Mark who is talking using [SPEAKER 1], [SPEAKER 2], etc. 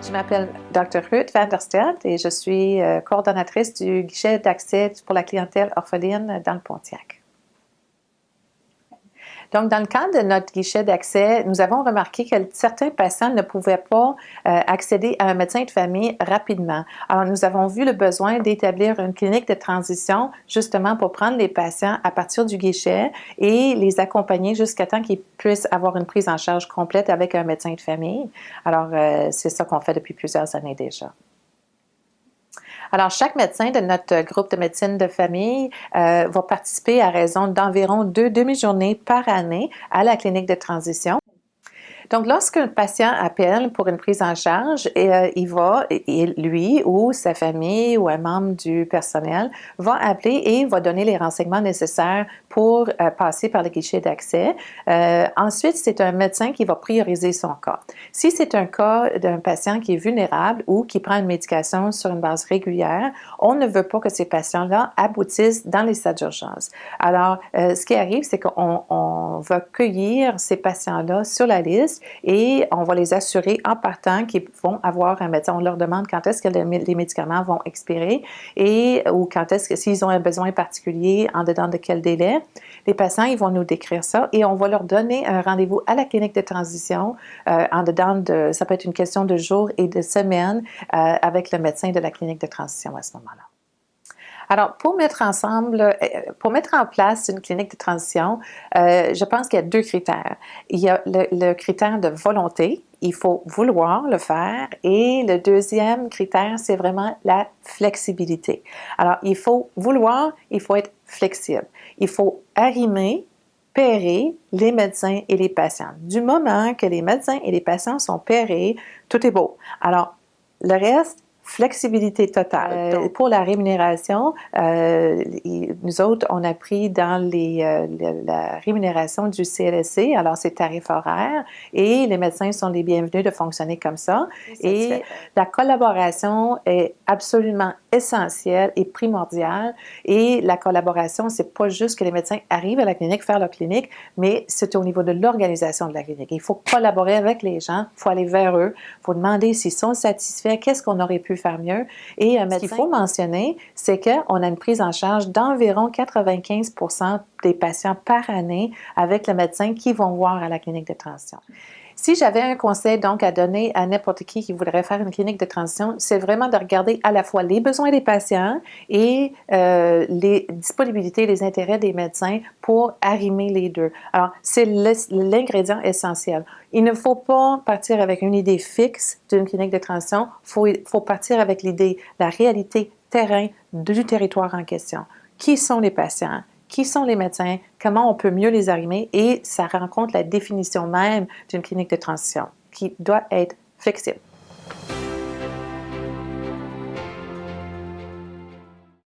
[SPEAKER 1] Je m'appelle Dr. Ruth van der Stelt et je suis coordonnatrice du guichet d'accès pour la clientèle orpheline dans le Pontiac. Donc, dans le cadre de notre guichet d'accès, nous avons remarqué que certains patients ne pouvaient pas accéder à un médecin de famille rapidement. Alors, nous avons vu le besoin d'établir une clinique de transition justement pour prendre les patients à partir du guichet et les accompagner jusqu'à temps qu'ils puissent avoir une prise en charge complète avec un médecin de famille. Alors, c'est ça qu'on fait depuis plusieurs années déjà. Alors, chaque médecin de notre groupe de médecine de famille va participer à raison d'environ 2 demi-journées par année à la clinique de transition. Donc, lorsqu'un patient appelle pour une prise en charge, il va, lui ou sa famille ou un membre du personnel va appeler et va donner les renseignements nécessaires pour passer par le guichet d'accès. Ensuite, c'est un médecin qui va prioriser son cas. Si c'est un cas d'un patient qui est vulnérable ou qui prend une médication sur une base régulière, on ne veut pas que ces patients-là aboutissent dans les salles d'urgence. Alors, ce qui arrive, c'est qu'on va cueillir ces patients-là sur la liste et on va les assurer en partant qu'ils vont avoir un médecin. On leur demande quand est-ce que les médicaments vont expirer ou quand est-ce que s'ils ont un besoin particulier, en dedans de quel délai. Les patients, ils vont nous décrire ça et on va leur donner un rendez-vous à la clinique de transition en dedans de, ça peut être une question de jours et de semaines avec le médecin de la clinique de transition à ce moment-là. Alors, pour mettre en place une clinique de transition, je pense qu'il y a 2 critères. Il y a le critère de volonté, il faut vouloir le faire, et le deuxième critère, c'est vraiment la flexibilité. Alors, il faut vouloir, il faut être flexible. Il faut arrimer, pairer les médecins et les patients. Du moment que les médecins et les patients sont pairés, tout est beau. Alors, le reste, flexibilité totale. Pour la rémunération, nous autres, on a pris dans la rémunération du CLSC, alors c'est tarif horaire, et les médecins sont les bienvenus de fonctionner comme ça. Et la collaboration est absolument essentielle et primordiale. Et la collaboration, c'est pas juste que les médecins arrivent à la clinique, faire leur clinique, mais c'est au niveau de l'organisation de la clinique. Il faut collaborer avec les gens, il faut aller vers eux, il faut demander s'ils sont satisfaits, qu'est-ce qu'on aurait pu faire mieux. Et ce qu'il faut mentionner, c'est qu'on a une prise en charge d'environ 95% des patients par année avec le médecin qui vont voir à la clinique de transition. Si j'avais un conseil donc à donner à n'importe qui voudrait faire une clinique de transition, c'est vraiment de regarder à la fois les besoins des patients et les disponibilités, les intérêts des médecins pour arrimer les deux. Alors, c'est l'ingrédient essentiel. Il ne faut pas partir avec une idée fixe d'une clinique de transition, il faut partir avec l'idée, la réalité terrain du territoire en question. Qui sont les patients? Qui sont les médecins, comment on peut mieux les arrimer, et ça rencontre la définition même d'une clinique de transition qui doit être flexible.